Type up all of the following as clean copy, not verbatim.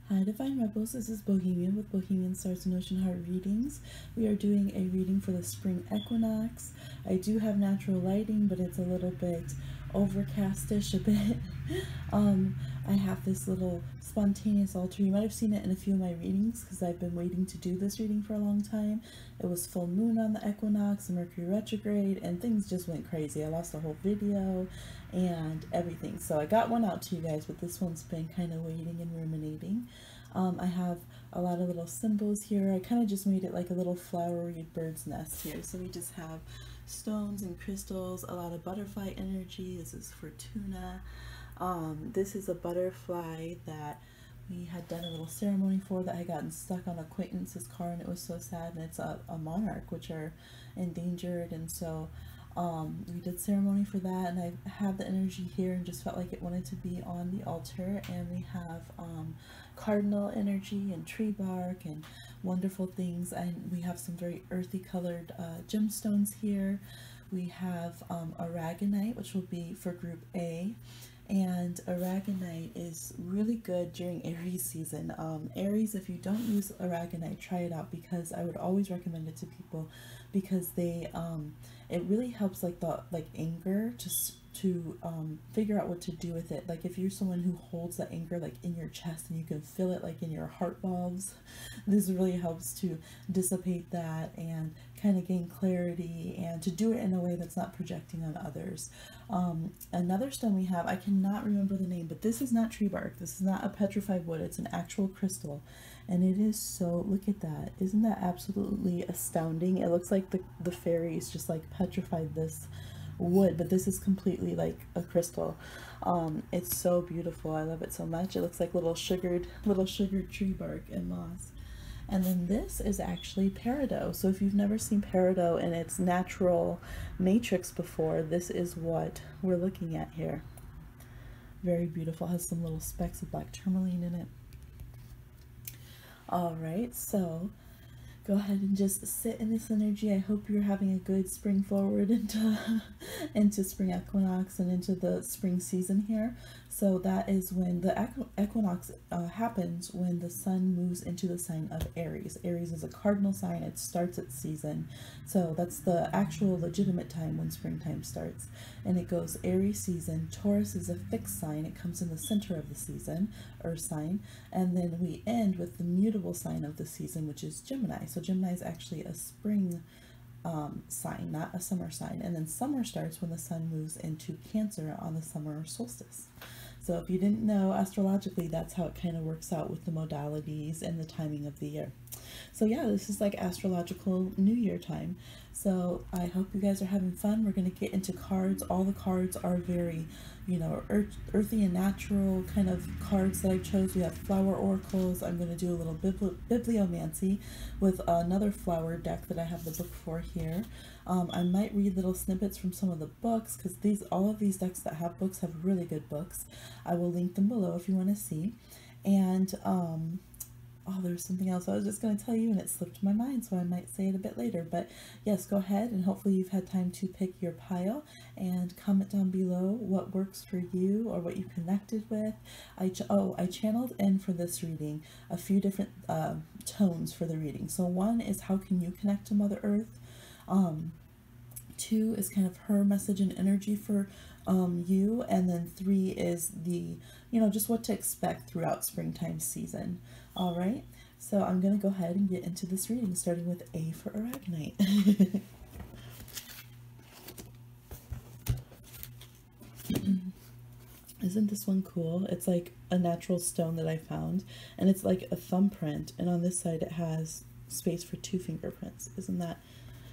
Hi Divine Rebels, this is Bohemian with Bohemian Stars and Ocean Heart Readings. We are doing a reading for the spring equinox. I do have natural lighting, but it's a little bit overcastish a bit. I have this little spontaneous altar. You might have seen it in a few of my readings because I've been waiting to do this reading for a long time. It was full moon on the equinox, Mercury retrograde, and things just went crazy. I lost the whole video and everything. So I got one out to you guys, but this one's been kind of waiting and ruminating. I have a lot of little symbols here. I kind of just made it like a little flowery bird's nest here. So we just have stones and crystals, a lot of butterfly energy. This is for tuna. This is a butterfly that we had done a little ceremony for that had gotten stuck on acquaintance's car, and it was so sad. And it's a monarch, which are endangered, and so we did ceremony for that, and I have the energy here and just felt like it wanted to be on the altar. And we have cardinal energy and tree bark and wonderful things, and we have some very earthy colored gemstones here. We have Aragonite, which will be for group A, and Aragonite is really good during Aries season. Aries, if you don't use Aragonite, try it out, because I would always recommend it to people, because they it really helps like the anger to figure out what to do with it. Like if you're someone who holds that anger like in your chest and you can feel it like in your heart valves, this really helps to dissipate that and kind of gain clarity, and to do it in a way that's not projecting on others. Another stone we have, I cannot remember the name, but this is not tree bark. This is not a petrified wood. It's an actual crystal, and it is so, look at that. Isn't that absolutely astounding? It looks like the fairies just like petrified this wood, but this is completely like a crystal. It's so beautiful. I love it so much. It looks like little sugared tree bark and moss. And then this is actually Peridot. So if you've never seen Peridot in its natural matrix before, this is what we're looking at here. Very beautiful. Has some little specks of black tourmaline in it. All right, so go ahead and just sit in this energy. I hope you're having a good spring forward into spring equinox and into the spring season here. So that is when the equinox happens, when the sun moves into the sign of Aries. Aries is a cardinal sign. It starts its season. So that's the actual legitimate time when springtime starts. And it goes Aries season. Taurus is a fixed sign. It comes in the center of the season, Earth sign. And then we end with the mutable sign of the season, which is Gemini. So Gemini is actually a spring sign, not a summer sign. And then summer starts when the sun moves into Cancer on the summer solstice. So if you didn't know, astrologically, that's how it kind of works out with the modalities and the timing of the year. So yeah, this is like astrological New Year time. So I hope you guys are having fun. We're going to get into cards. All the cards are very, you know, earthy and natural kind of cards that I chose. We have flower oracles. I'm going to do a little bibliomancy with another flower deck that I have the book for here. I might read little snippets from some of the books, because all of these decks that have books have really good books. I will link them below if you want to see. And oh, there's something else I was just going to tell you and it slipped my mind, so I might say it a bit later. But yes, go ahead, and hopefully you've had time to pick your pile and comment down below what works for you or what you connected with. I channeled in for this reading a few different tones for the reading. So one is, how can you connect to Mother Earth? Two is kind of her message and energy for you, and then three is the, you know, just what to expect throughout springtime season. All right, so I'm gonna go ahead and get into this reading, starting with A for Aragonite. Isn't this one cool? It's like a natural stone that I found, and it's like a thumbprint, and on this side it has space for 2 fingerprints. Isn't that,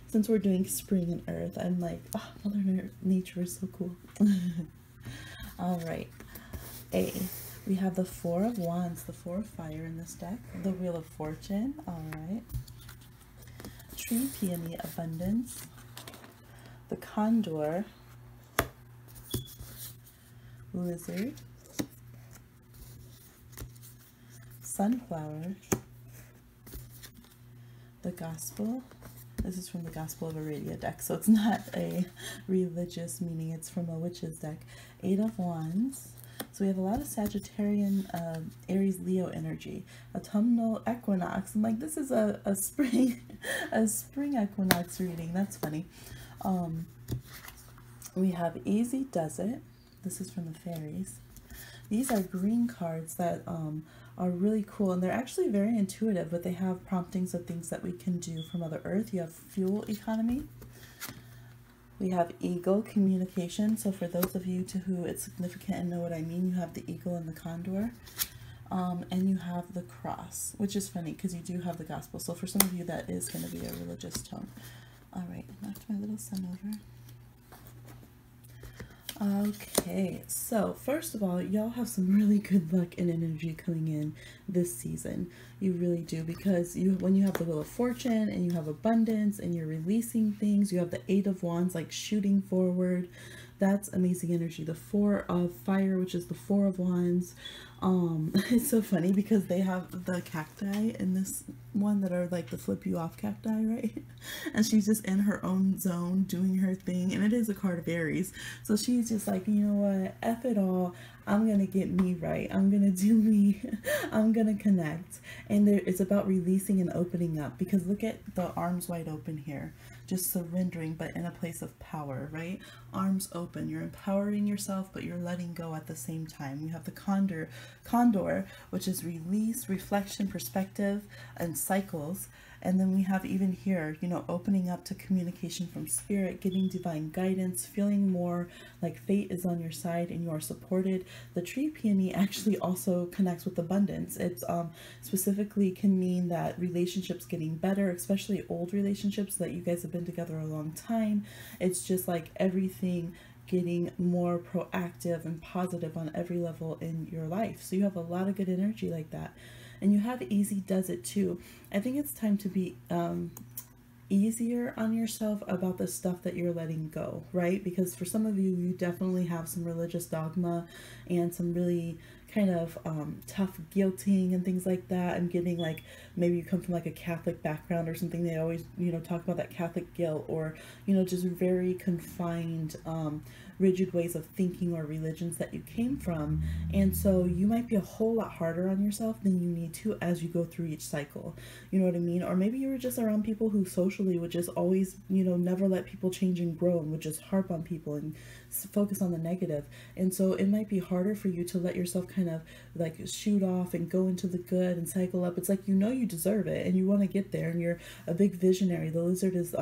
since we're doing spring and earth, I'm like, oh, Mother Nature is so cool. All right, A. We have the Four of Wands, the Four of Fire in this deck, the Wheel of Fortune, all right, Tree Peony Abundance, the Condor, Lizard, Sunflower, the Gospel. This is from the Gospel of Aradia deck, so it's not a religious meaning, it's from a witch's deck. 8 of Wands, So we have a lot of Sagittarian, Aries, Leo energy. Autumnal equinox. I'm like, this is a spring, a spring equinox reading. That's funny. We have Easy Does It. This is from the fairies. These are green cards that are really cool, and they're actually very intuitive, but they have promptings of things that we can do from Mother Earth. You have fuel economy. We have eagle, communication. So for those of you to who it's significant and know what I mean, you have the eagle and the condor. And you have the cross, which is funny because you do have the gospel. So for some of you, that is going to be a religious tone. All right, I knocked my little son over. Okay, so first of all, y'all have some really good luck and energy coming in this season. You really do, because when you have the Wheel of Fortune and you have abundance and you're releasing things, you have the Eight of Wands, like shooting forward. That's amazing energy. The Four of Fire, which is the Four of Wands. It's so funny because they have the cacti in this one that are like the flip you off cacti, right? And she's just in her own zone doing her thing, and it is a card of Aries, so she's just like, you know what, F it all, I'm gonna get me right, I'm gonna do me, I'm gonna connect. And it's about releasing and opening up, because look at the arms wide open here, just surrendering, but in a place of power, right? Arms open, you're empowering yourself, but you're letting go at the same time. You have the condor, which is release, reflection, perspective, and cycles. And then we have even here, you know, opening up to communication from spirit, getting divine guidance, feeling more like fate is on your side and you are supported. The tree peony actually also connects with abundance. It's specifically can mean that relationships getting better, especially old relationships that you guys have been together a long time. It's just like everything getting more proactive and positive on every level in your life. So you have a lot of good energy like that. And you have Easy Does It too. I think it's time to be easier on yourself about the stuff that you're letting go, right? Because for some of you, you definitely have some religious dogma and some really kind of tough guilting and things like that. I'm getting like, maybe you come from like a Catholic background or something. They always, you know, talk about that Catholic guilt, or, you know, just very confined, rigid ways of thinking or religions that you came from. And so you might be a whole lot harder on yourself than you need to as you go through each cycle. You know what I mean? Or maybe you were just around people who socially would just always, you know, never let people change and grow, and would just harp on people and focus on the negative. And so it might be harder for you to let yourself kind of like shoot off and go into the good and cycle up. It's like, you know, you deserve it and you want to get there, and you're a big visionary. The lizard is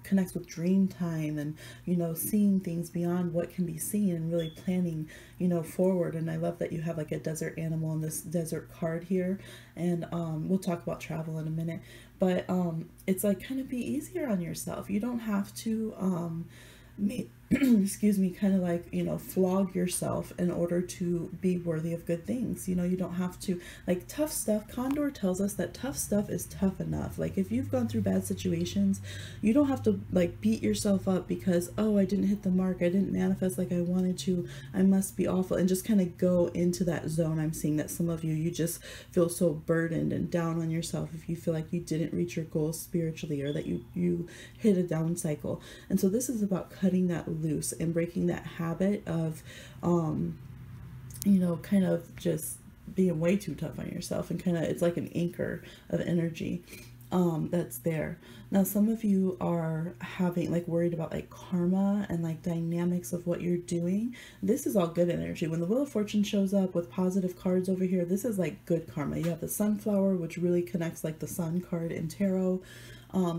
connects with dream time and, you know, seeing things beyond what can be seen and really planning, you know, forward. And I love that you have like a desert animal in this desert card here. And we'll talk about travel in a minute, but it's like kind of be easier on yourself. You don't have to excuse me, kind of like, you know, flog yourself in order to be worthy of good things. You know, you don't have to, like, tough stuff. Condor tells us that tough stuff is tough enough. Like, if you've gone through bad situations, you don't have to like beat yourself up because, oh, I didn't hit the mark, I didn't manifest like I wanted to, I must be awful, and just kind of go into that zone. I'm seeing that some of you just feel so burdened and down on yourself if you feel like you didn't reach your goals spiritually, or that you hit a down cycle. And so this is about cutting that loose and breaking that habit of you know, kind of just being way too tough on yourself, and kind of, it's like an anchor of energy that's there. Now some of you are having like worried about like karma and like dynamics of what you're doing. This is all good energy. When the Wheel of Fortune shows up with positive cards over here, this is like good karma. You have the Sunflower, which really connects like the Sun card in tarot.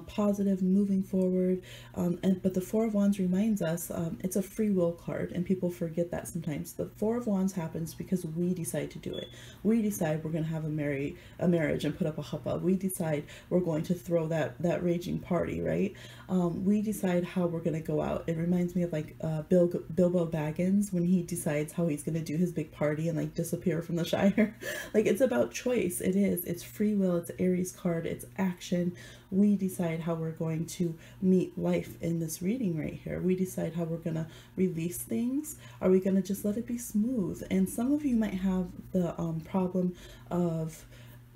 Positive, moving forward, but the Four of Wands reminds us it's a free will card, and people forget that sometimes. The Four of Wands happens because we decide to do it. We decide we're going to have a marriage and put up a chuppah. We decide we're going to throw that raging party, right? We decide how we're going to go out. It reminds me of like Bilbo Baggins, when he decides how he's going to do his big party and like disappear from the Shire. Like, it's about choice. It's free will. It's Aries card. It's action. We decide how we're going to meet life in this reading right here. We decide how we're going to release things. Are we going to just let it be smooth? And some of you might have the problem of,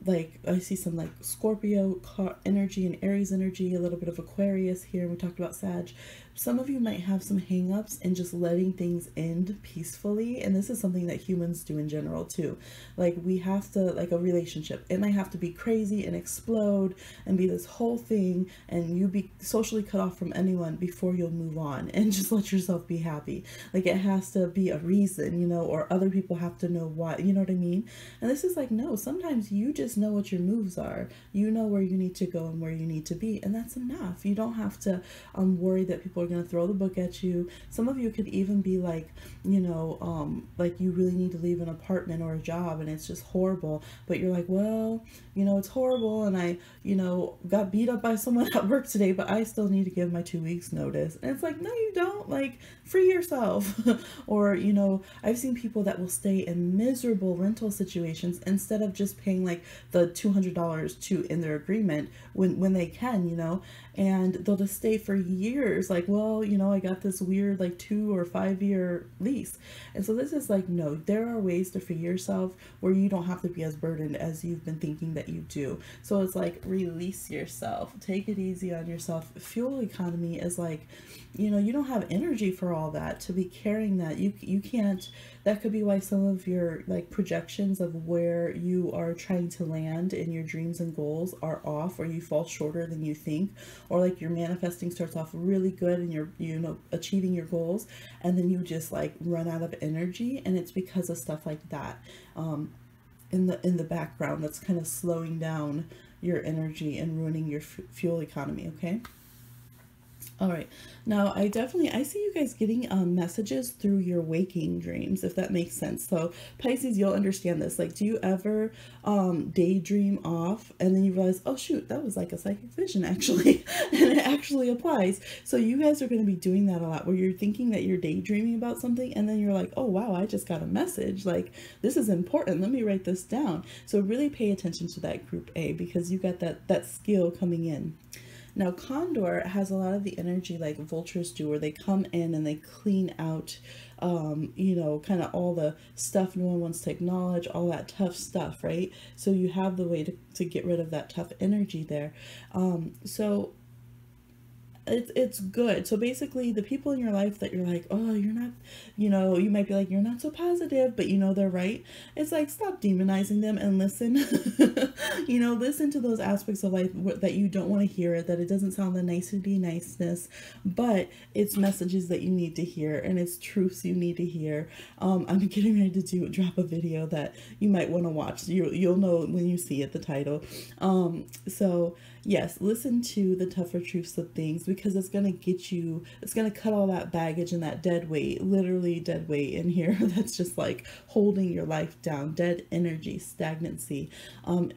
like, I see some like Scorpio energy and Aries energy, a little bit of Aquarius here. We talked about Sag. some of you might have some hang-ups in just letting things end peacefully, and this is something that humans do in general too. Like, we have to, like a relationship, it might have to be crazy and explode and be this whole thing, and you be socially cut off from anyone before you'll move on and just let yourself be happy. Like, it has to be a reason, you know, or other people have to know why, you know what I mean? And this is like, no, sometimes you just know what your moves are. You know where you need to go and where you need to be, and that's enough. You don't have to worry that people are going to throw the book at you. Some of you could even be like, you know, like you really need to leave an apartment or a job and it's just horrible, but you're like, well, you know, it's horrible and I, you know, got beat up by someone at work today, but I still need to give my 2 weeks notice. And it's like, no, you don't. Like, free yourself. Or, you know, I've seen people that will stay in miserable rental situations instead of just paying like the $200 to in their agreement when they can, you know, and they'll just stay for years. Like, well, you know, I got this weird like 2 or 5 year lease. And so this is like, no, there are ways to free yourself where you don't have to be as burdened as you've been thinking that you do. So it's like, release yourself, take it easy on yourself. Fuel economy is like, you know, you don't have energy for all that to be carrying that. You can't. That could be why some of your like projections of where you are trying to land in your dreams and goals are off, or you fall shorter than you think, or like your manifesting starts off really good and you're, you know, achieving your goals, and then you just like run out of energy, and it's because of stuff like that in the background that's kind of slowing down your energy and ruining your fuel economy. Okay. All right. Now, I see you guys getting messages through your waking dreams, if that makes sense. So Pisces, you'll understand this. Like, do you ever daydream off and then you realize, oh shoot, that was like a psychic vision actually, and it actually applies. So you guys are going to be doing that a lot, where you're thinking that you're daydreaming about something and then you're like, oh wow, I just got a message. Like, this is important. Let me write this down. So really pay attention to that group A, because you got that skill coming in. Now, Condor has a lot of the energy like vultures do, where they come in and they clean out, you know, kind of all the stuff no one wants to acknowledge, all that tough stuff, right? So you have the way to get rid of that tough energy there. So it's good. So basically, the people in your life that you're like, oh, you're not, you know, you might be like, you're not so positive, but you know they're right. It's like, stop demonizing them and listen. You know, listen to those aspects of life that you don't want to hear, that it doesn't sound the niceness, but it's messages that you need to hear, and it's truths you need to hear. I'm getting ready to drop a video that you might want to watch. You'll know when you see it, the title. So yes, listen to the tougher truths of things, because it's going to get you, it's going to cut all that baggage and that dead weight, literally dead weight in here that's just like holding your life down, dead energy, stagnancy,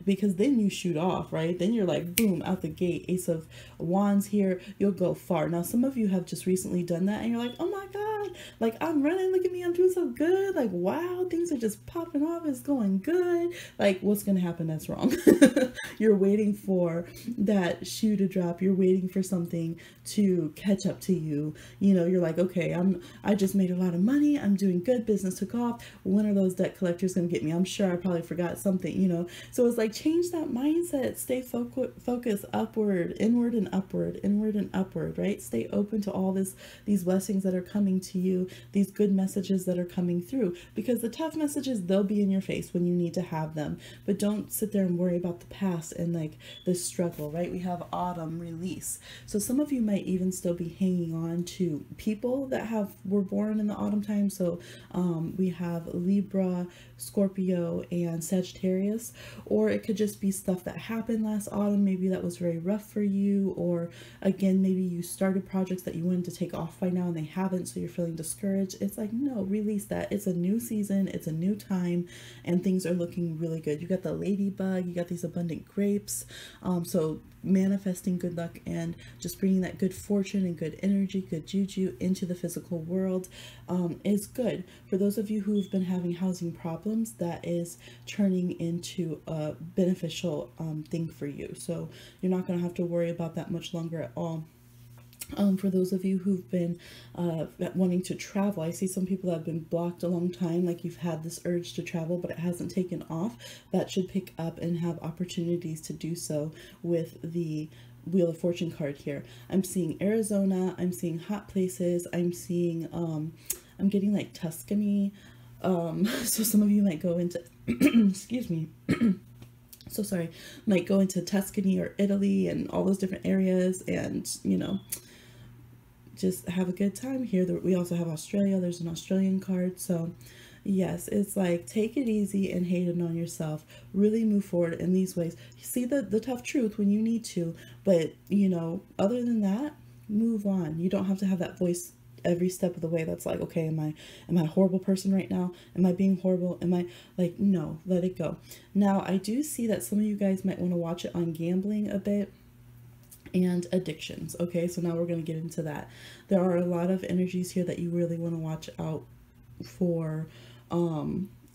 because then you shoot off, right? Then you're like, boom, out the gate, Ace of Wands here, you'll go far. Now, some of you have just recently done that and you're like, oh my God, like I'm running, look at me, I'm doing so good, like wow, things are just popping off, it's going good. Like, what's going to happen that's wrong? You're waiting for that shoe to drop, you're waiting for something to catch up to you. You know, you're like, okay, I just made a lot of money, I'm doing good, business took off, when are those debt collectors gonna get me? I'm sure I probably forgot something, you know. So it's like, change that mindset, stay focused upward, inward and upward, right? Stay open to all these blessings that are coming to you, these good messages that are coming through, because the tough messages, they'll be in your face when you need to have them, but don't sit there and worry about the past and like this struggle, right? We have autumn, release. So some of you might even still be hanging on to people that were born in the autumn time. So we have Libra, Scorpio, and Sagittarius, or it could just be stuff that happened last autumn. Maybe that was very rough for you, or again, maybe you started projects that you wanted to take off by now and they haven't, so you're feeling discouraged. It's like, no, release that. It's a new season, it's a new time, and things are looking really good. You got the ladybug, you got these abundant grapes, so manifesting good luck and just bringing that good fortune and good energy, good juju into the physical world is good. For those of you who've been having housing problems, that is turning into a beneficial thing for you. So you're not going to have to worry about that much longer at all. For those of you who've been wanting to travel, I see some people that have been blocked a long time, like you've had this urge to travel but it hasn't taken off. That should pick up and have opportunities to do so with the Wheel of Fortune card here. I'm seeing Arizona, I'm seeing hot places, I'm seeing, I'm getting like Tuscany. So some of you might go into, excuse me, so sorry, might go into Tuscany or Italy and all those different areas, and, you know, just have a good time here. We also have Australia. There's an Australian card. So yes, it's like, take it easy and hate it on yourself. Really move forward in these ways. You see the tough truth when you need to, but, you know, other than that, move on. You don't have to have that voice every step of the way that's like, okay, am I a horrible person right now? Am I being horrible? Am I like, no, let it go. Now, I do see that some of you guys might want to watch it on gambling a bit and addictions. Okay, so now we're going to get into that. There are a lot of energies here that you really want to watch out for.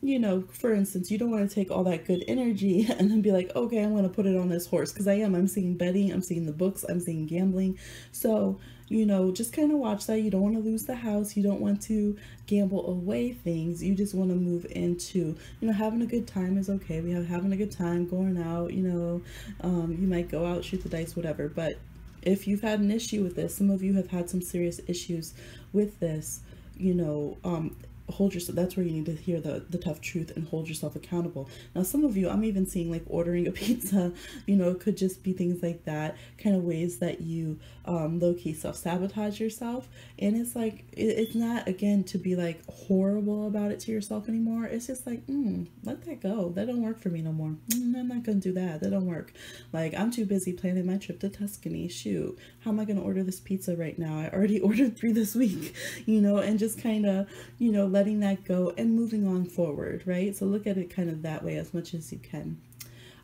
You know, for instance, you don't want to take all that good energy and then be like, okay, I'm going to put it on this horse, because I'm seeing betting, I'm seeing the books, I'm seeing gambling. So, you know, just kind of watch that. You don't want to lose the house. You don't want to gamble away things. You just want to move into, you know, having a good time is okay. We have having a good time, going out, you know, you might go out, shoot the dice, whatever. But if you've had an issue with this, some of you have had some serious issues with this, you know, hold yourself. That's where you need to hear the tough truth and hold yourself accountable. Now, some of you, I'm even seeing like ordering a pizza, you know, it could just be things like that, kind of ways that you low-key self-sabotage yourself. And it's like, it's not, again, to be like horrible about it to yourself anymore. It's just like, let that go. That don't work for me no more. I'm not gonna do that. That don't work. Like, I'm too busy planning my trip to Tuscany. Shoot, how am I gonna order this pizza right now? I already ordered 3 this week, you know. And just kind of, you know, letting that go and moving on forward, right? So look at it kind of that way as much as you can.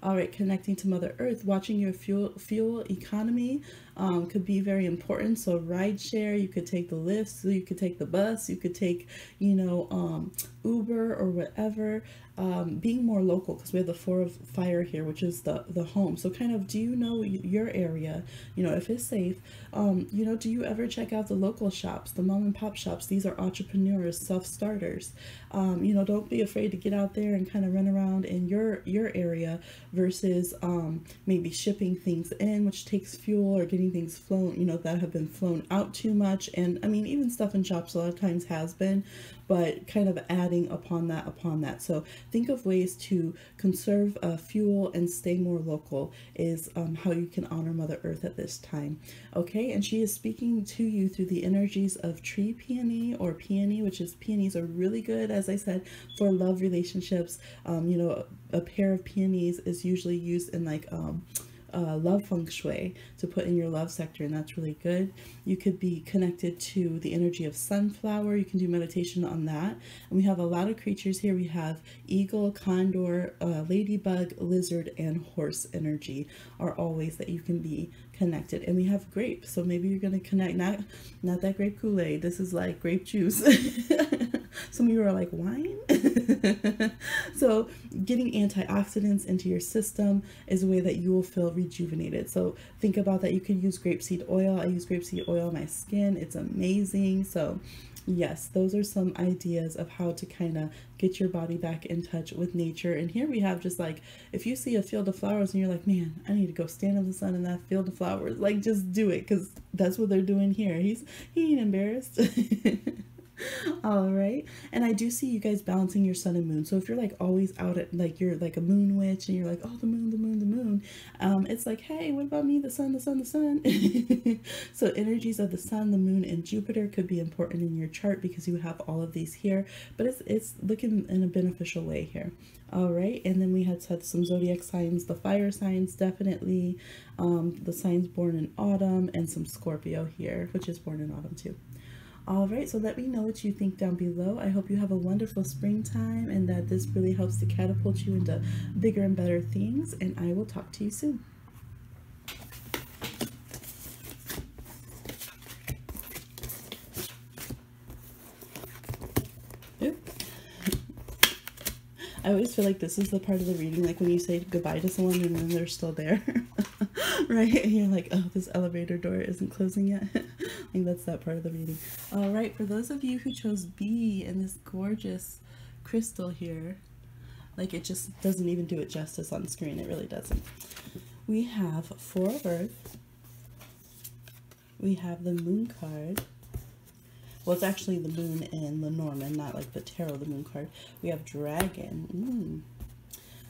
All right, connecting to Mother Earth, watching your fuel economy could be very important. So ride share, you could take the Lyft, so you could take the bus, you could take, you know, Uber or whatever. Being more local, because we have the 4 of fire here, which is the home. So kind of, do you know your area, you know, if it's safe? You know, do you ever check out the local shops, the mom and pop shops? These are entrepreneurs, self-starters. You know, don't be afraid to get out there and kind of run around in your area versus maybe shipping things in, which takes fuel, or getting things flown, you know, that have been flown out too much. And I mean, even stuff in shops a lot of times has been, but kind of adding upon that. So think of ways to conserve fuel and stay more local is how you can honor Mother Earth at this time. Okay, and she is speaking to you through the energies of tree peony or peony, which is, peonies are really good, as I said, for love relationships. You know, a pair of peonies is usually used in like love feng shui to put in your love sector, and that's really good. You could be connected to the energy of sunflower. You can do meditation on that. And we have a lot of creatures here. We have eagle, condor, ladybug, lizard, and horse energy are all ways that you can be connected. And we have grape, so maybe you're going to connect, not that grape Kool-Aid, this is like grape juice. Some of you are like, wine? So getting antioxidants into your system is a way that you will feel rejuvenated. So think about that. You can use grapeseed oil. I use grapeseed oil on my skin. It's amazing. So yes, those are some ideas of how to kind of get your body back in touch with nature. And here we have just like, if you see a field of flowers and you're like, man, I need to go stand in the sun in that field of flowers, like, just do it, because that's what they're doing here. He ain't embarrassed. All right, and I do see you guys balancing your sun and moon. So if you're like always out at, like, you're like a moon witch and you're like, oh, the moon, the moon, the moon, it's like, hey, what about me, the sun, the sun, the sun? So energies of the sun, the moon, and Jupiter could be important in your chart because you have all of these here, but it's looking in a beneficial way here. All right, and then we had some zodiac signs, the fire signs, definitely, the signs born in autumn, and some Scorpio here, which is born in autumn too. All right, so let me know what you think down below. I hope you have a wonderful springtime and that this really helps to catapult you into bigger and better things, and I will talk to you soon. I always feel like this is the part of the reading, like when you say goodbye to someone and then they're still there, right? And you're like, oh, this elevator door isn't closing yet. I think that's that part of the reading. All right, for those of you who chose B and this gorgeous crystal here, like, it just doesn't even do it justice on screen. It really doesn't. We have 4 of Earth, We have the moon card. Well, it's actually the moon in Lenormand, not like the tarot, the moon card. We have dragon.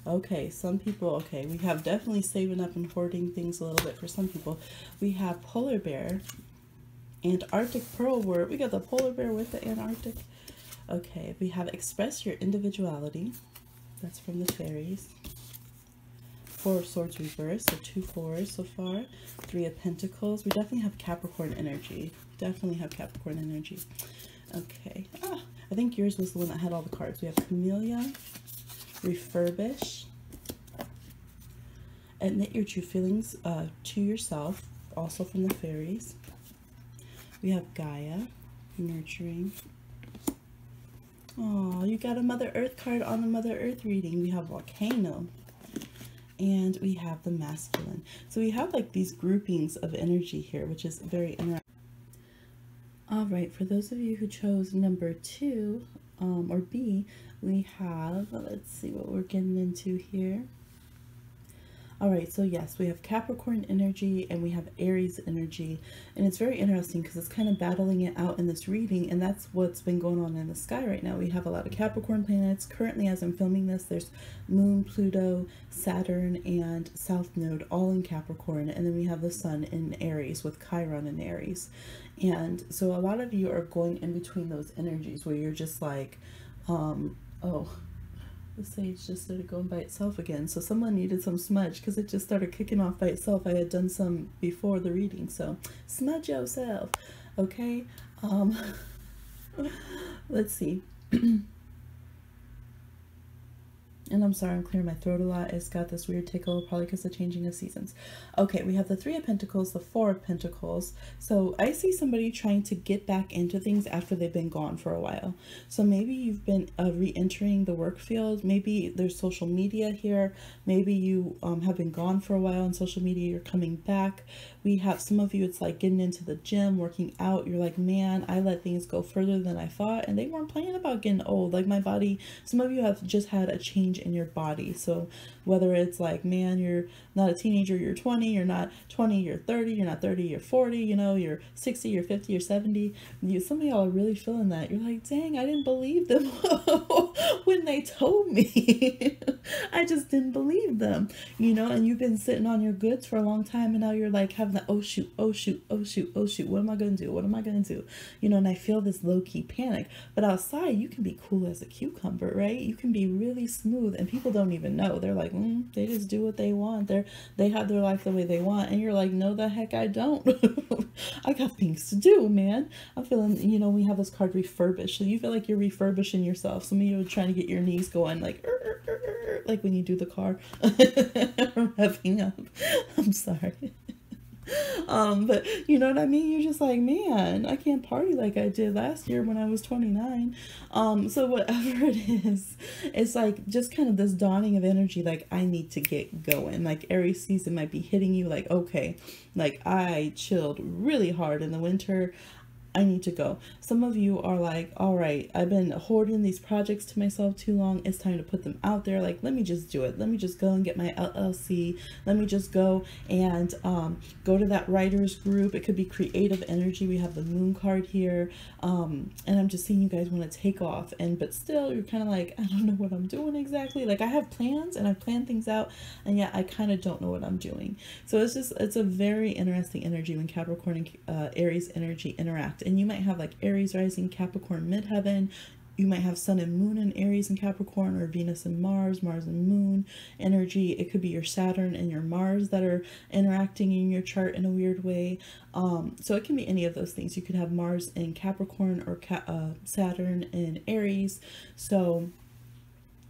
Okay, some people, okay, we have definitely saving up and hoarding things a little bit for some people. We have polar bear, Antarctic pearl wort. We got the polar bear with the Antarctic. Okay, we have express your individuality. That's from the fairies. Four of Swords reversed, so 2 4s so far. 3 of Pentacles. We definitely have Capricorn energy. Definitely have Capricorn energy. Okay. I think yours was the one that had all the cards. We have Camellia, refurbish, admit your true feelings to yourself, also from the fairies. We have Gaia, nurturing. Oh, you got a Mother Earth card on the Mother Earth reading. We have volcano, and we have the masculine. So we have like these groupings of energy here, which is very interesting. All right, for those of you who chose number 2 or B, we have, let's see what we're getting into here. All right, so yes, we have Capricorn energy and we have Aries energy, and it's very interesting because it's kind of battling it out in this reading, and that's what's been going on in the sky right now. We have a lot of Capricorn planets. Currently, as I'm filming this, there's Moon, Pluto, Saturn, and South Node all in Capricorn, and then we have the Sun in Aries with Chiron in Aries. And so a lot of you are going in between those energies where you're just like, oh, the sage just started going by itself again. So someone needed some smudge because it just started kicking off by itself. I had done some before the reading, so smudge yourself. Okay. Let's see. And I'm sorry, I'm clearing my throat a lot. It's got this weird tickle, probably because of changing of seasons. Okay, we have the 3 of Pentacles, the 4 of Pentacles. So I see somebody trying to get back into things after they've been gone for a while. So maybe you've been re-entering the work field. Maybe there's social media here. Maybe you have been gone for a while on social media. You're coming back. We have some of you, it's like getting into the gym, working out. You're like, man, I let things go further than I thought. And they weren't playing about getting old. Like my body, some of you have just had a change in your body. So whether it's like, man, you're not a teenager, you're 20, you're not 20, you're 30, you're not 30, you're 40, you know, you're 60, you're 50, you're 70. Some of y'all are really feeling that. You're like, dang, I didn't believe them when they told me. I just didn't believe them, you know, and you've been sitting on your goods for a long time, and now you're like having that, oh shoot, oh shoot, oh shoot, oh shoot, what am I going to do? What am I going to do? You know, and I feel this low-key panic. But outside, you can be cool as a cucumber, right? You can be really smooth, and people don't even know. They're like, they just do what they want. They have their life the way they want, and you're like, no, the heck I don't. I got things to do, man. I'm feeling, you know, we have this card refurbish, so you feel like you're refurbishing yourself. Some of you are trying to get your knees going, like when you do the car revving up. I'm sorry. But you know what I mean? You're just like, man, I can't party like I did last year when I was 29. So whatever it is, it's like just kind of this dawning of energy, like I need to get going. Like Aries season might be hitting you like, okay, like I chilled really hard in the winter, I need to go. Some of you are like, all right, I've been hoarding these projects to myself too long. It's time to put them out there. Like, let me just do it. Let me just go and get my LLC. Let me just go and go to that writer's group. It could be creative energy. We have the moon card here. And I'm just seeing you guys want to take off. But still, you're kind of like, I don't know what I'm doing exactly. Like I have plans and I've planned things out, and yet I kind of don't know what I'm doing. So it's a very interesting energy when Capricorn and Aries energy interact. And you might have like Aries rising, Capricorn midheaven. You might have Sun and Moon in Aries and Capricorn, or Venus and Mars, Mars and Moon energy. It could be your Saturn and your Mars that are interacting in your chart in a weird way. So it can be any of those things. You could have Mars in Capricorn or Saturn in Aries. So,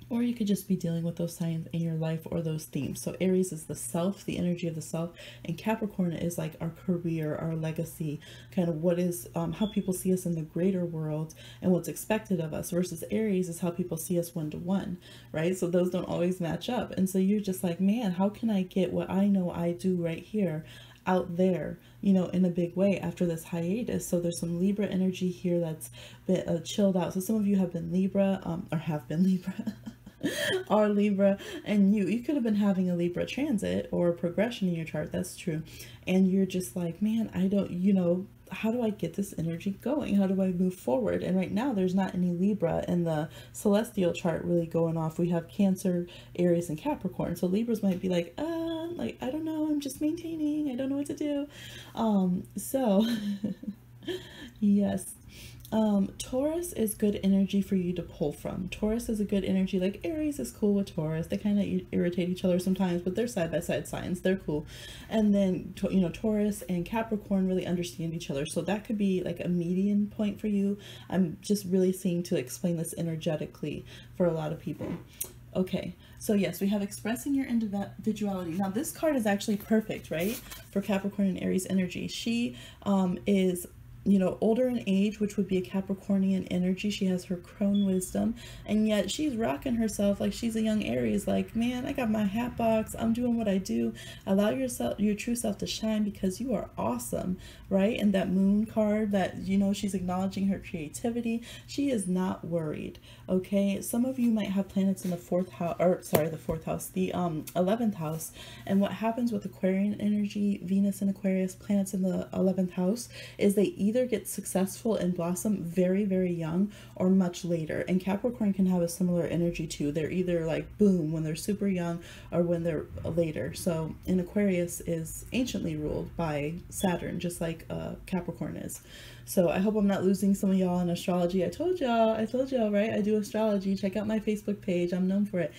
or you could just be dealing with those signs in your life or those themes. So Aries is the self, the energy of the self, and Capricorn is like our career, our legacy, kind of what is, how people see us in the greater world and what's expected of us, versus Aries is how people see us one-to-one, right? So those don't always match up. And so you're just like, man, how can I get what I know I do right here out there, you know, in a big way after this hiatus? So there's some Libra energy here that's been chilled out. So some of you have been Libra, or have been Libra. are Libra, and you could have been having a Libra transit or a progression in your chart, that's true, and you're just like, man, I don't, how do I get this energy going? How do I move forward? And right now there's not any Libra in the celestial chart really going off. We have Cancer, Aries, and Capricorn. So Libras might be like, I don't know, I'm just maintaining, I don't know what to do. So yes. Taurus is good energy for you to pull from. Taurus is a good energy. Like Aries is cool with Taurus. They kind of irritate each other sometimes, but they're side by side signs. They're cool. And then, Taurus and Capricorn really understand each other. So that could be like a median point for you. I'm just really seeing to explain this energetically for a lot of people. Okay, so yes, we have expressing your individuality. Now this card is actually perfect, right? For Capricorn and Aries energy. She is older in age, which would be a Capricornian energy. She has her crone wisdom, and yet she's rocking herself like she's a young Aries. Like, man, I got my hat box. I'm doing what I do. Allow your true self to shine because you are awesome, right? And that moon card that, she's acknowledging her creativity. She is not worried. Okay. Some of you might have planets in the 4th house, the 11th house. And what happens with Aquarian energy, Venus and Aquarius, planets in the 11th house, is they either get successful and blossom very, very young or much later. And Capricorn can have a similar energy too. They're either like boom when they're super young or when they're later. So in Aquarius is anciently ruled by Saturn, just like Capricorn is. So I hope I'm not losing some of y'all in astrology. I told y'all, right? I do astrology. Check out my Facebook page. I'm known for it.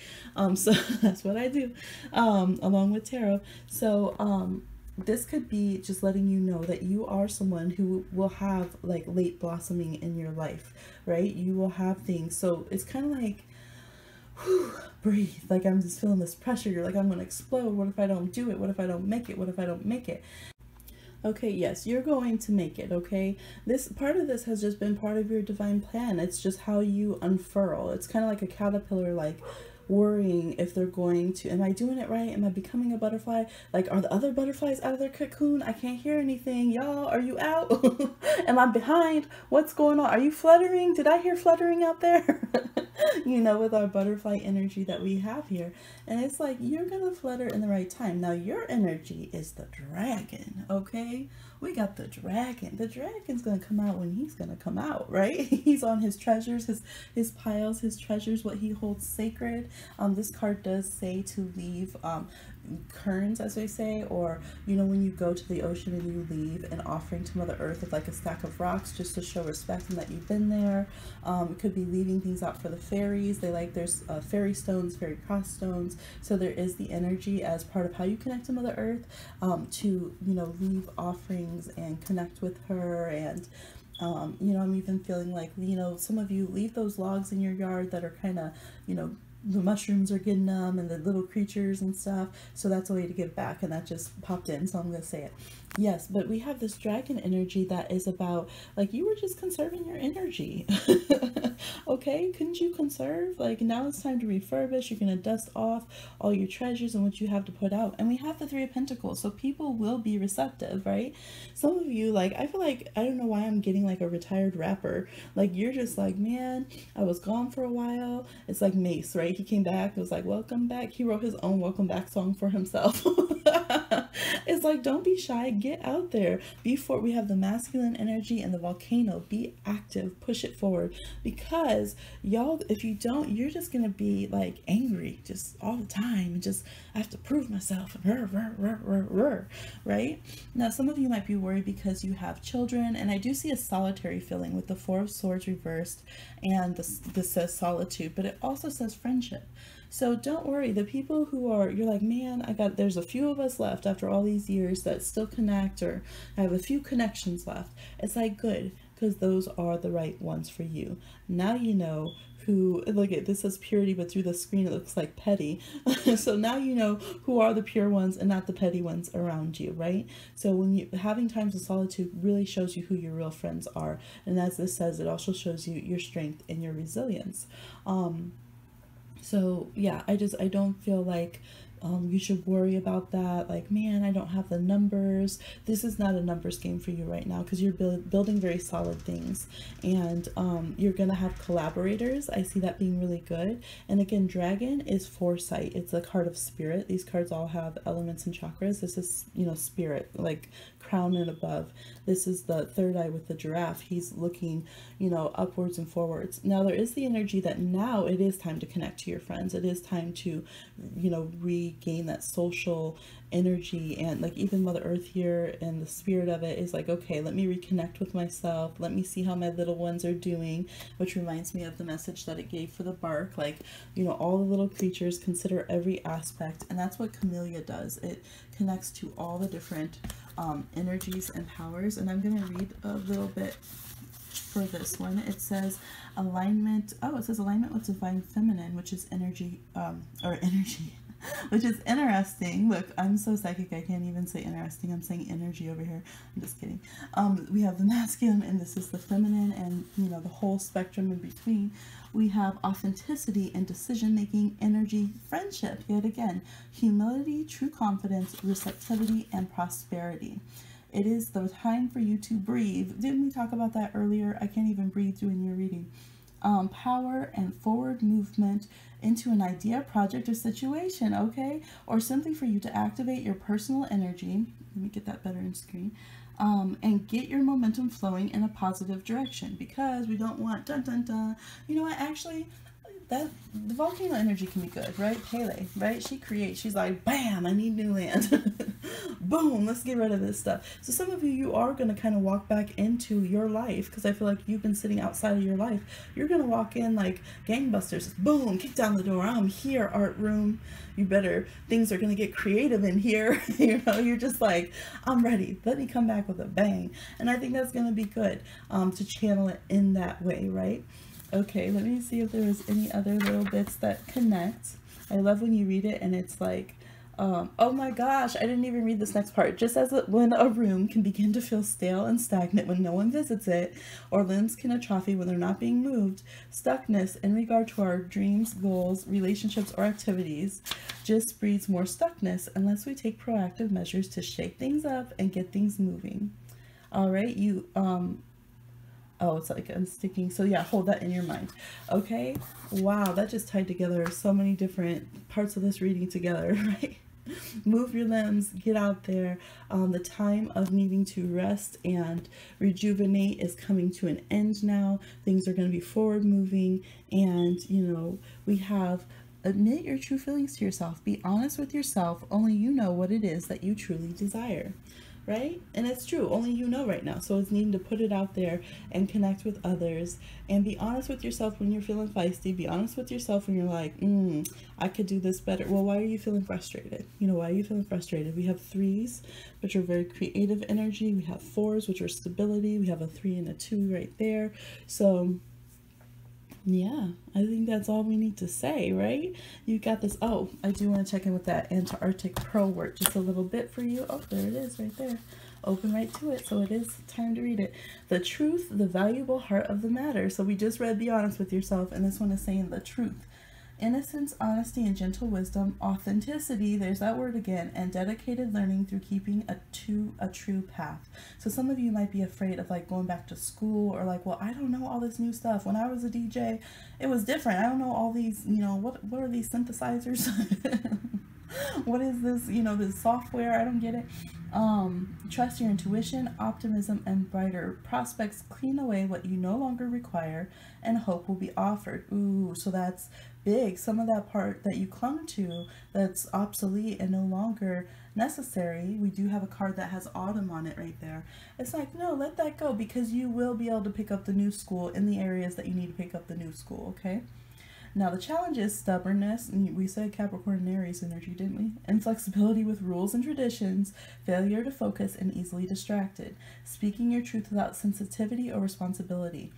So that's what I do, along with tarot. So, this could be just letting you know that you are someone who will have like late blossoming in your life, right? You will have things. So it's kind of like, whew, breathe. Like I'm just feeling this pressure. You're like, I'm going to explode. What if I don't do it? What if I don't make it? What if I don't make it? Okay, yes, you're going to make it, okay? This part of this has just been part of your divine plan. It's just how you unfurl. It's kind of like a caterpillar, like worrying if they're going to, am I doing it right? Am I becoming a butterfly? Like, are the other butterflies out of their cocoon? I can't hear anything. Y'all, are you out? Am I behind? What's going on? Are you fluttering? Did I hear fluttering out there? With our butterfly energy that we have here. And it's like, you're gonna flutter in the right time. Now your energy is the dragon, okay? We got the dragon. The dragon's gonna come out when he's gonna come out, right? He's on his treasures, his piles, his treasures, what he holds sacred. This card does say to leave currents, as they say, or when you go to the ocean and you leave an offering to Mother Earth of like a stack of rocks, just to show respect and that you've been there. It could be leaving things out for the fairies. There's fairy stones, fairy cross stones. So there is the energy as part of how you connect to Mother Earth, to leave offerings and connect with her. And I'm even feeling like, some of you leave those logs in your yard that are kind of, the mushrooms are getting them and the little creatures and stuff. So that's a way to give back, and that just popped in, so I'm going to say it. Yes, but we have this dragon energy that is about, like, you were just conserving your energy. Okay, couldn't you conserve? Like, now it's time to refurbish. You're going to dust off all your treasures and what you have to put out. And we have the 3 of Pentacles, so people will be receptive, right? Some of you, like, I feel like, I don't know why I'm getting like a retired rapper. Like, you're just like, man, I was gone for a while. It's like Mace, right? He came back. It was like, welcome back. He wrote his own welcome back song for himself. It's like, don't be shy, get out there. Before we have the masculine energy and the volcano, be active, push it forward, because y'all, if you don't, you're just gonna be like angry just all the time and just, I have to prove myself, right? Now some of you might be worried because you have children, and I do see a solitary feeling with the 4 of Swords reversed, and this says solitude, but it also says friendship. So don't worry, the people who are, you're like, man, there's a few of us left after all these years that still connect, or I have a few connections left. It's like, good, because those are the right ones for you. Now you know who, look at this says purity, but through the screen it looks like petty. So now you know who are the pure ones and not the petty ones around you, right? So when you having times of solitude really shows you who your real friends are. And as this says, it also shows you your strength and your resilience. So yeah, I don't feel like You should worry about that. Like, man, I don't have the numbers. This is not a numbers game for you right now, because you're building very solid things. And you're going to have collaborators. I see that being really good. And again, dragon is foresight. It's a card of spirit. These cards all have elements and chakras. This is, you know, spirit, like crown and above. This is the third eye with the giraffe. He's looking, you know, upwards and forwards. Now there is the energy that now it is time to connect to your friends. It is time to, you know, regain that social energy. And like even Mother Earth here, and the spirit of it is like, okay, let me reconnect with myself. Let me see how my little ones are doing, which reminds me of the message that it gave for the bark. Like, you know, all the little creatures, consider every aspect. And that's what CemiLoah does. It connects to all the different energies and powers. And I'm going to read a little bit for this one. It says alignment. Oh, it says alignment with divine feminine, which is energy, which is interesting. Look, I'm so psychic, I can't even say interesting. I'm saying energy over here. I'm just kidding. We have the masculine, and this is the feminine, and you know, the whole spectrum in between. We have authenticity and decision-making, energy, friendship, yet again, humility, true confidence, receptivity, and prosperity. It is the time for you to breathe. Didn't we talk about that earlier? I can't even breathe doing your reading. Power and forward movement into an idea, project, or situation, okay? Or simply for you to activate your personal energy. Let me get that better in screen. And get your momentum flowing in a positive direction, because we don't want dun dun dun. You know what, actually, that the volcano energy can be good, right? Pele, right? She creates. She's like, bam, I need new land. Boom, let's get rid of this stuff. So some of you are going to kind of walk back into your life, because I feel like you've been sitting outside of your life. You're going to walk in like gangbusters. Boom, kick down the door. I'm here, art room. You better, things are going to get creative in here. You know, you're just like, I'm ready. Let me come back with a bang. And I think that's going to be good to channel it in that way, right? Okay, let me see if there was any other little bits that connect. I love when you read it and it's like, oh my gosh, I didn't even read this next part. Just as when a room can begin to feel stale and stagnant when no one visits it, or limbs can atrophy when they're not being moved, stuckness in regard to our dreams, goals, relationships, or activities just breeds more stuckness unless we take proactive measures to shake things up and get things moving. All right, oh, it's like I'm sticking. So yeah, hold that in your mind. Okay. Wow, that just tied together so many different parts of this reading together, right? Move your limbs, get out there. The time of needing to rest and rejuvenate is coming to an end now. Things are going to be forward moving, and you know, we have admit your true feelings to yourself. Be honest with yourself. Only you know what it is that you truly desire. Right? And it's true, only you know right now. So it's needing to put it out there and connect with others, and be honest with yourself when you're feeling feisty. Be honest with yourself when you're like, I could do this better. Well, why are you feeling frustrated? You know, why are you feeling frustrated? We have 3s, which are very creative energy. We have 4s, which are stability. We have a 3 and a 2 right there. So yeah, I think that's all we need to say, right? You got this. Oh, I do want to check in with that Antarctic Pearl work just a little bit for you. Oh, there it is right there. Open right to it. So it is time to read it. The truth, the valuable heart of the matter. So we just read Be Honest with Yourself, and this one is saying the truth. Innocence, honesty, and gentle wisdom, authenticity, there's that word again, and dedicated learning through keeping a true path. So some of you might be afraid of like going back to school, or like, well, I don't know all this new stuff. When I was a DJ, it was different. I don't know all these, you know, what are these synthesizers? What is this, you know, this software? I don't get it. Trust your intuition, optimism, and brighter prospects clean away what you no longer require, and hope will be offered. Ooh, so that's big. Some of that part that you clung to that's obsolete and no longer necessary. We do have a card that has autumn on it right there. It's like, no, let that go, because you will be able to pick up the new school in the areas that you need to pick up the new school, okay? Now the challenge is stubbornness, and we said Capricorn and Aries energy, didn't we? Inflexibility with rules and traditions, failure to focus, and easily distracted. Speaking your truth without sensitivity or responsibility.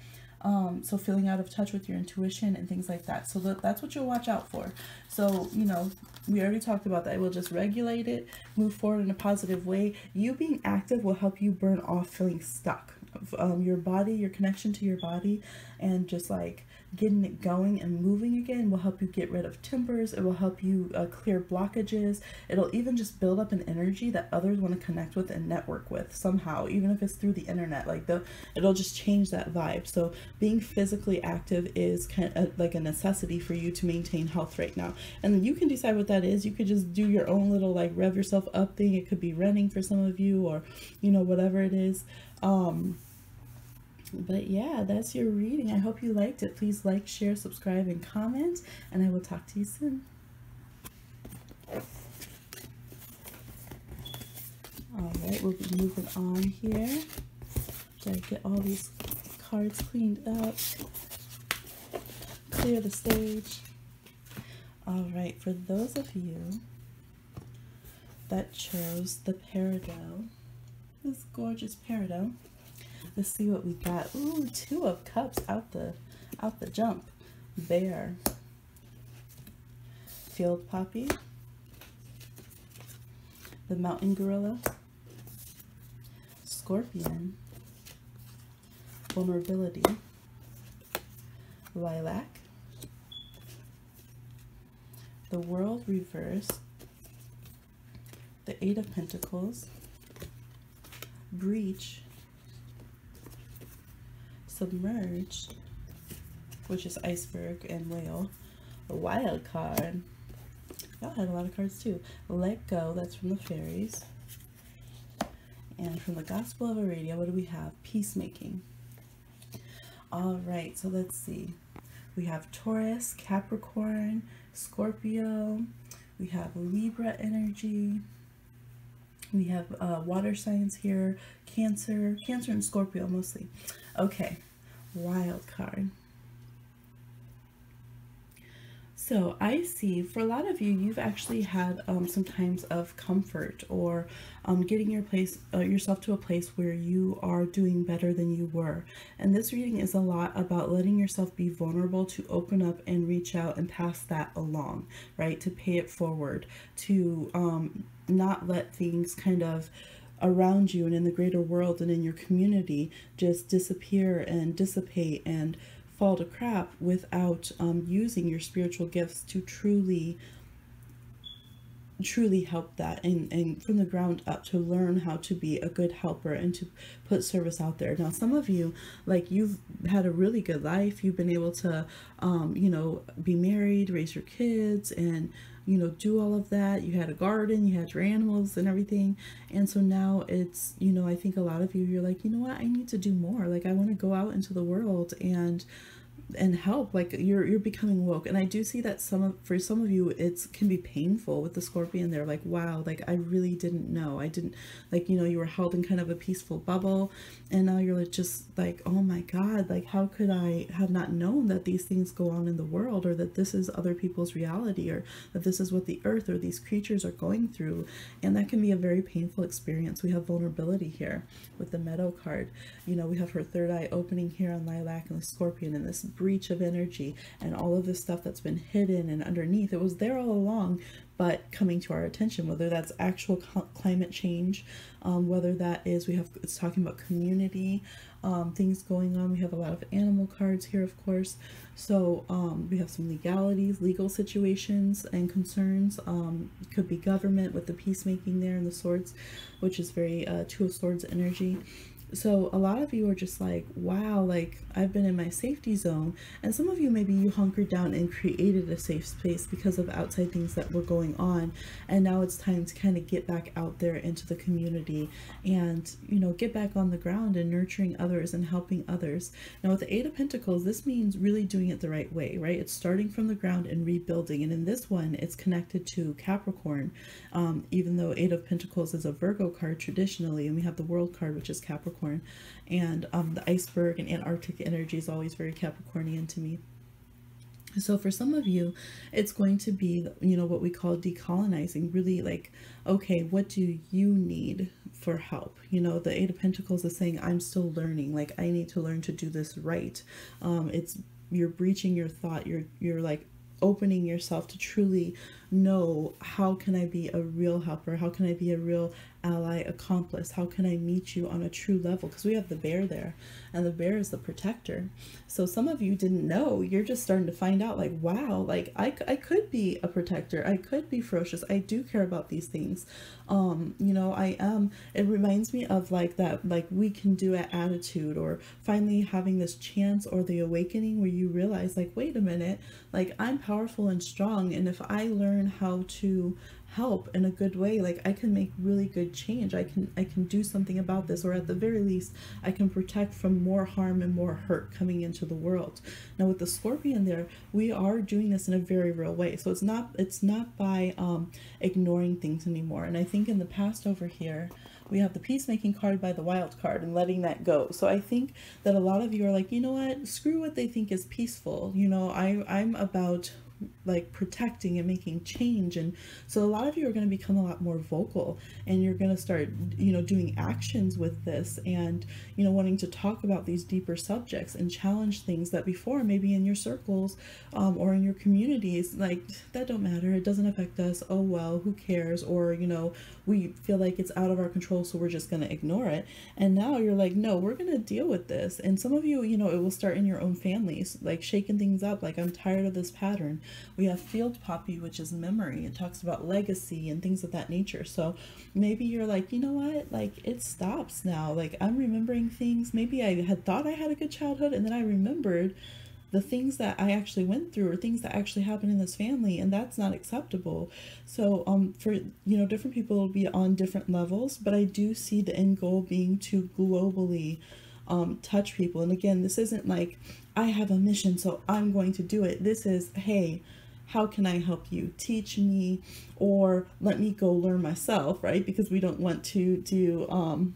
So feeling out of touch with your intuition and things like that. So that's what you'll watch out for. So, you know, we already talked about that. We'll just regulate it, move forward in a positive way. You being active will help you burn off feeling stuck. Your body, your connection to your body, and just like getting it going and moving again. Will help you get rid of tempers. It will help you clear blockages. It'll even just build up an energy that others want to connect with and network with somehow, even if it's through the internet. Like it'll just change that vibe. So being physically active is kind of like a necessity for you to maintain health right now. And you can decide what that is. You could just do your own little like rev yourself up thing. It could be running for some of you, or you know, whatever it is. But yeah, that's your reading. I hope you liked it. Please like, share, subscribe, and comment, and I will talk to you soon. All right, we'll be moving on here. Gotta get all these cards cleaned up. Clear the stage. All right, for those of you that chose the Peridot, this gorgeous Peridot, let's see what we got. Ooh, 2 of Cups out the jump. Bear, Field Poppy, the Mountain Gorilla, Scorpion, Vulnerability, Lilac, the World reversed, the 8 of Pentacles, Breach, Submerged, which is Iceberg and Whale, a Wild card. Y'all had a lot of cards too. Let Go, that's from the fairies. And from the Gospel of Aradia, what do we have? Peacemaking. All right, so let's see. We have Taurus, Capricorn, Scorpio. We have Libra energy. We have water signs here, Cancer and Scorpio mostly. Okay, wild card. So I see for a lot of you, you've actually had some times of comfort, or getting yourself to a place where you are doing better than you were. And this reading is a lot about letting yourself be vulnerable, to open up and reach out and pass that along, right? To pay it forward, to not let things kind of around you and in the greater world and in your community just disappear and dissipate and fall to crap without using your spiritual gifts to truly help that, and from the ground up, to learn how to be a good helper and to put service out there. Now, some of you, like, you've had a really good life. You've been able to, you know, be married, raise your kids, and, you know, do all of that. You had a garden, you had your animals and everything. And so now it's, you know, I think a lot of you, you're like, you know what, I need to do more. Like, I want to go out into the world and help. Like, you're becoming woke. And I do see that for some of you, it can be painful with the Scorpion. They're like, wow, like, I really didn't know. I didn't, like, you know, you were held in kind of a peaceful bubble, and now you're like, just like, oh my God, like, how could I have not known that these things go on in the world, or that this is other people's reality, or that this is what the earth or these creatures are going through. And that can be a very painful experience. We have vulnerability here with the Meadow card. You know, we have her third eye opening here on Lilac and the Scorpion, and this breach of energy and all of this stuff that's been hidden and underneath. It was there all along, but coming to our attention, whether that's actual climate change, whether that is, it's talking about community, things going on. We have a lot of animal cards here, of course. So we have some legalities, legal situations and concerns. It could be government with the peacemaking there and the swords, which is very 2 of Swords energy. So a lot of you are just like, wow, like, I've been in my safety zone. And some of you, maybe you hunkered down and created a safe space because of outside things that were going on. And now it's time to kind of get back out there into the community and, you know, get back on the ground and nurturing others and helping others. Now with the 8 of Pentacles, this means really doing it the right way, right? It's starting from the ground and rebuilding. And in this one, it's connected to Capricorn, even though 8 of Pentacles is a Virgo card traditionally, and we have the World card, which is Capricorn. And the iceberg and Antarctic energy is always very Capricornian to me. So for some of you, it's going to be, you know, what we call decolonizing, really like, okay, what do you need for help? You know, the 8 of Pentacles is saying, I'm still learning, like, I need to learn to do this right. You're breaching your thought, you're like opening yourself to truly know, how can I be a real helper? How can I be a real ally, accomplice? How can I meet you on a true level? Because we have the bear there, and the bear is the protector. So some of you didn't know. You're just starting to find out, like, wow, like I could be a protector. I could be ferocious. I do care about these things. You know, I am. It reminds me of like that, like we can do it attitude, or finally having this chance or the awakening where you realize, like, wait a minute, like I'm powerful and strong, and if I learn how to help in a good way, like I can make really good change. I can do something about this, or at the very least I can protect from more harm and more hurt coming into the world. Now with the scorpion there, we are doing this in a very real way, so it's not by ignoring things anymore. And I think in the past over here we have the peacemaking card by the wild card and letting that go. So I think that a lot of you are like, you know what, screw what they think is peaceful. You know, I'm about like protecting and making change. And so a lot of you are going to become a lot more vocal, and you're going to start, you know, doing actions with this, and, you know, wanting to talk about these deeper subjects and challenge things that before maybe in your circles or in your communities, like, that don't matter, it doesn't affect us, oh well, who cares, or, you know, we feel like it's out of our control, so we're just going to ignore it. And now you're like, no, we're going to deal with this. And some of you, you know, it will start in your own families, like shaking things up, like, I'm tired of this pattern. We have field poppy, which is memory. It talks about legacy and things of that nature. So maybe you're like, you know what, like it stops now. Like I'm remembering things. Maybe I had thought I had a good childhood, and then I remembered the things that I actually went through, or things that actually happened in this family, and that's not acceptable. So for, you know, different people will be on different levels, but I do see the end goal being to globally touch people. And again, this isn't like I have a mission, so I'm going to do it. This is, hey, how can I help you? Teach me, or let me go learn myself, right? Because we don't want to do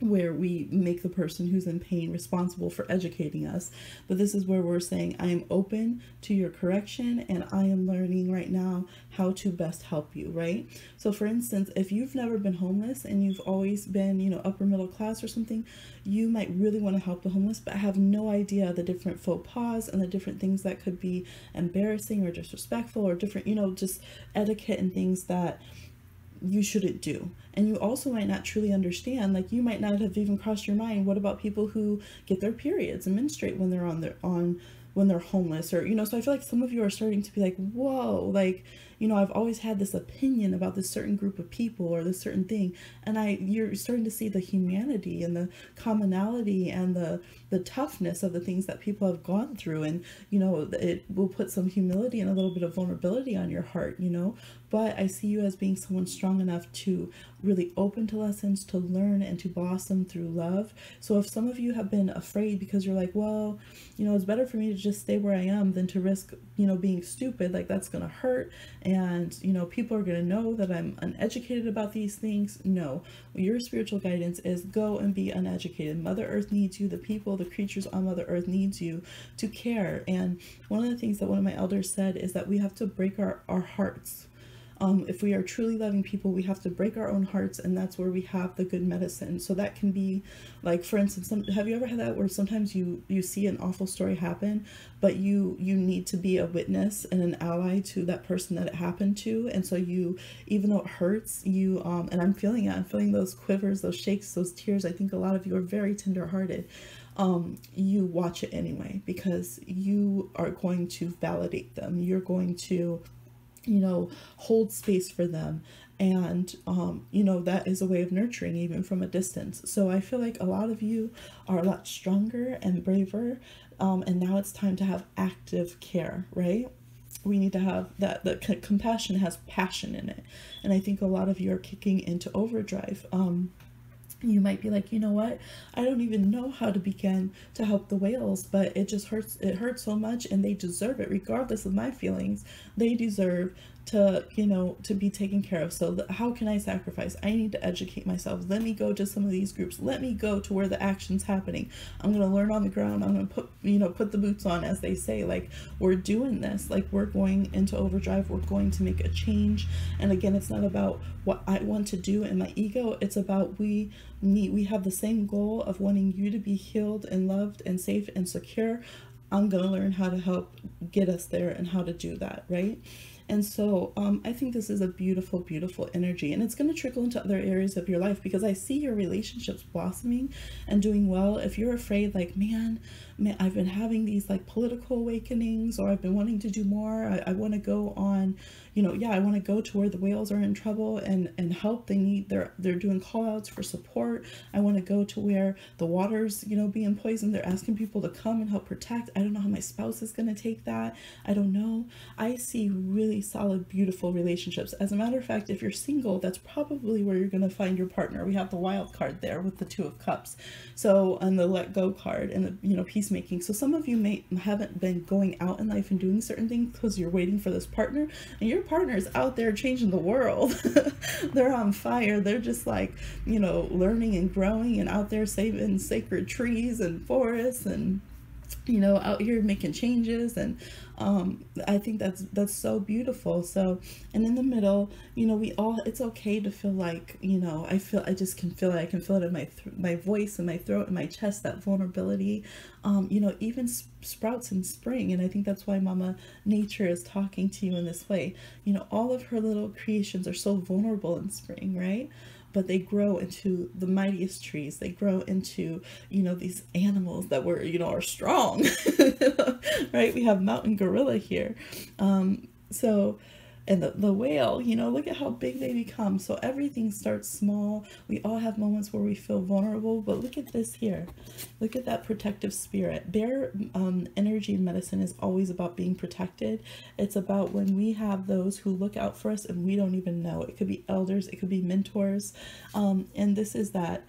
where we make the person who's in pain responsible for educating us. But this is where we're saying, I am open to your correction, and I am learning right now how to best help you, right? So for instance, if you've never been homeless and you've always been, you know, upper middle class or something, you might really want to help the homeless, but have no idea the different faux pas and the different things that could be embarrassing or disrespectful, or different, you know, just etiquette and things that you shouldn't do. And you also might not truly understand, like you might not have even crossed your mind, what about people who get their periods and menstruate when they're when they're homeless, or, you know. So I feel like some of you are starting to be like, whoa, like, you know, I've always had this opinion about this certain group of people or this certain thing, and you're starting to see the humanity and the commonality and the toughness of the things that people have gone through. And, you know, it will put some humility and a little bit of vulnerability on your heart, you know. But I see you as being someone strong enough to really open to lessons, to learn, and to blossom through love. So if some of you have been afraid because you're like, well, you know, it's better for me to just stay where I am than to risk, you know, being stupid, like that's gonna hurt, and, you know, people are gonna know that I'm uneducated about these things. No, your spiritual guidance is go and be uneducated. Mother Earth needs you. The people, the creatures on Mother Earth needs you to care. And one of the things that one of my elders said is that we have to break our hearts. If we are truly loving people, we have to break our own hearts, and that's where we have the good medicine. So that can be like, for instance, have you ever had that where sometimes you see an awful story happen, but you need to be a witness and an ally to that person that it happened to, and so you, even though it hurts, you and I'm feeling it, I'm feeling those quivers, those shakes, those tears. I think a lot of you are very tender-hearted. You watch it anyway, because you are going to validate them. You're going to, you know, hold space for them. And, you know, that is a way of nurturing even from a distance. So I feel like a lot of you are a lot stronger and braver. And now it's time to have active care, right? We need to have that, the compassion has passion in it. And I think a lot of you are kicking into overdrive. You might be like, you know what, I don't even know how to begin to help the whales, but it just hurts. It hurts so much, and they deserve it regardless of my feelings. They deserve to, you know, to be taken care of. So how can I sacrifice? I need to educate myself. Let me go to some of these groups. Let me go to where the action's happening. I'm going to learn on the ground. I'm going to put the boots on, as they say. Like, we're doing this. Like, we're going into overdrive. We're going to make a change. And again, it's not about what I want to do in my ego. It's about we have the same goal of wanting you to be healed and loved and safe and secure. I'm going to learn how to help get us there and how to do that, right? And so I think this is a beautiful, beautiful energy, and it's going to trickle into other areas of your life, because I see your relationships blossoming and doing well. If you're afraid, like, man, I've been having these like political awakenings, or I've been wanting to do more. I want to go on, yeah, I want to go to where the whales are in trouble and help. They're doing call outs for support. I want to go to where the water's, being poisoned. They're asking people to come and help protect. I don't know how my spouse is going to take that. I don't know. I see really solid, beautiful relationships. As a matter of fact, if you're single, that's probably where you're going to find your partner. We have the wild card there with the Two of Cups. So, and the let go card, and the, peacemaking. So some of you haven't been going out in life and doing certain things because you're waiting for this partner, and your partner is out there changing the world. They're on fire. They're just like, learning and growing and out there saving sacred trees and forests, and out here making changes. And I think that's so beautiful. So, and in the middle, we all, it's okay to feel like, I just can feel it. I can feel it in my voice and my throat and my chest, that vulnerability, even sprouts in spring. And I think that's why Mama Nature is talking to you in this way. All of her little creations are so vulnerable in spring, right? But they grow into the mightiest trees. They grow into, these animals that are strong, right? We have mountain gorilla here. And the whale, look at how big they become. So everything starts small. We all have moments where we feel vulnerable, but look at this here. Look at that protective spirit. Bear energy in medicine is always about being protected. It's about when we have those who look out for us and we don't even know. It could be elders, it could be mentors. And this is that,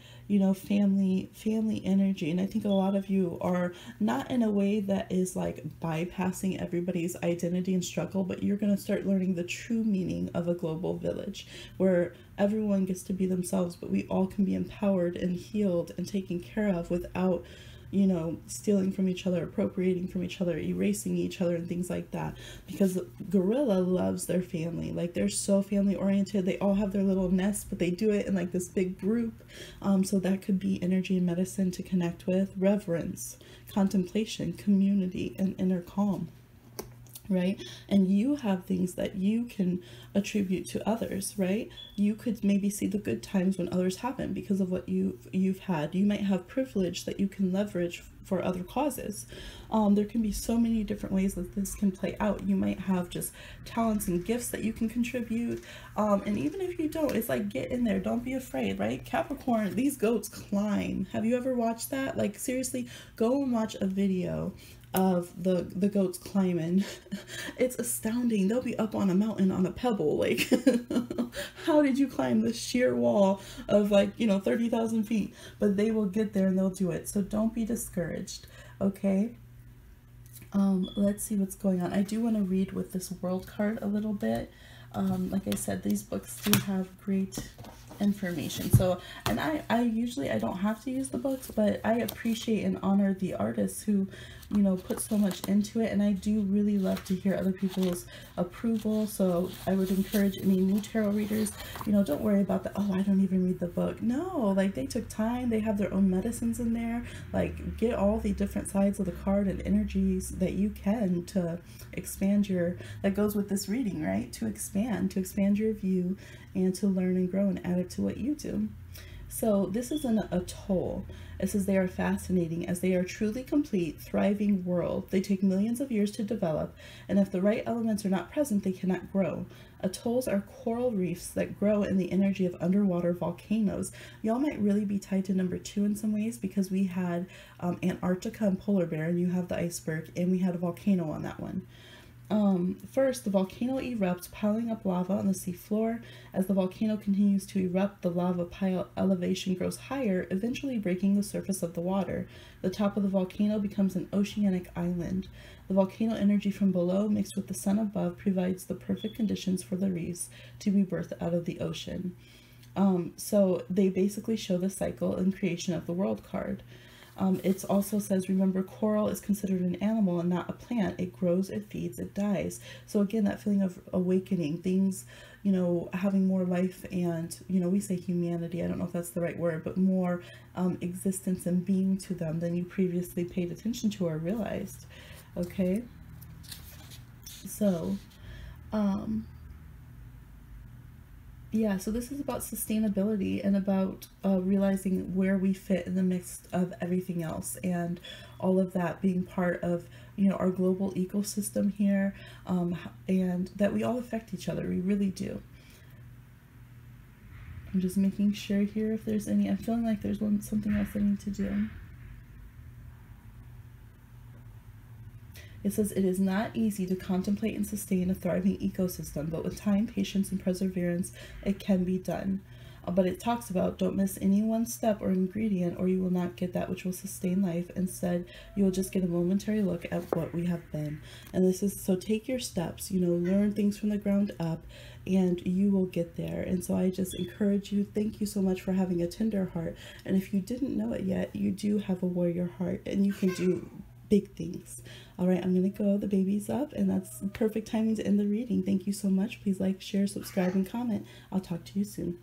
family energy. And I think a lot of you are not in a way that is like bypassing everybody's identity and struggle, but you're going to start learning the true meaning of a global village where everyone gets to be themselves, but we all can be empowered and healed and taken care of without stealing from each other, appropriating from each other, erasing each other, and things like that. Because gorilla loves their family. Like, they're so family oriented. They all have their little nest, but they do it in like this big group. So that could be energy in medicine to connect with: reverence, contemplation, community, and inner calm. Right? And you have things that you can attribute to others, right? You could maybe see the good times when others happen because of what you've had. You might have privilege that you can leverage for other causes. There can be so many different ways that this can play out. You might have just talents and gifts that you can contribute. And even if you don't, it's like, get in there. Don't be afraid, right? Capricorn, these goats climb. Have you ever watched that? Like, seriously, go and watch a video of the goats climbing. It's astounding. They'll be up on a mountain on a pebble. Like, how did you climb this sheer wall of 30,000 feet? But they will get there and they'll do it. So don't be discouraged. Okay. Let's see what's going on. I do want to read with this world card a little bit. Like I said, these books do have great information. So, and I usually, I don't have to use the books, but I appreciate and honor the artists who, put so much into it. And I do really love to hear other people's approval. So I would encourage any new tarot readers, don't worry about the, oh, I don't even read the book. No, like, they took time. They have their own medicines in there. Like, get all the different sides of the card and energies that you can to expand that goes with this reading, right? To expand your view and to learn and grow and add it to what you do. So this is an atoll. It says they are fascinating as they are truly complete, thriving world. They take millions of years to develop, and if the right elements are not present, they cannot grow. Atolls are coral reefs that grow in the energy of underwater volcanoes. Y'all might really be tied to number 2 in some ways, because we had Antarctica and polar bear, and you have the iceberg, and we had a volcano on that one. First, the volcano erupts, piling up lava on the sea floor. As the volcano continues to erupt, the lava pile elevation grows higher, eventually breaking the surface of the water. The top of the volcano becomes an oceanic island. The volcano energy from below, mixed with the sun above, provides the perfect conditions for the reefs to be birthed out of the ocean. So they basically show the cycle and creation of the world card. It also says, remember, coral is considered an animal and not a plant. It grows, it feeds, it dies. So again, that feeling of awakening, things, having more life and, we say humanity, I don't know if that's the right word, but more existence and being to them than you previously paid attention to or realized. Okay. So Yeah, so this is about sustainability and about realizing where we fit in the mix of everything else, and all of that being part of, you know, our global ecosystem here, and that we all affect each other. We really do. I'm just making sure here if there's any. I'm feeling like there's something else I need to do. It says, it is not easy to contemplate and sustain a thriving ecosystem, but with time, patience, and perseverance, it can be done. But it talks about, don't miss any one step or ingredient, or you will not get that which will sustain life. Instead, you will just get a momentary look at what we have been. And this is, so take your steps, you know, learn things from the ground up, and you will get there. And so I just encourage you, thank you so much for having a tender heart. And if you didn't know it yet, you do have a warrior heart, and you can do big things. All right, I'm gonna go. The baby's up, and that's perfect timing to end the reading. Thank you so much. Please like, share, subscribe, and comment. I'll talk to you soon.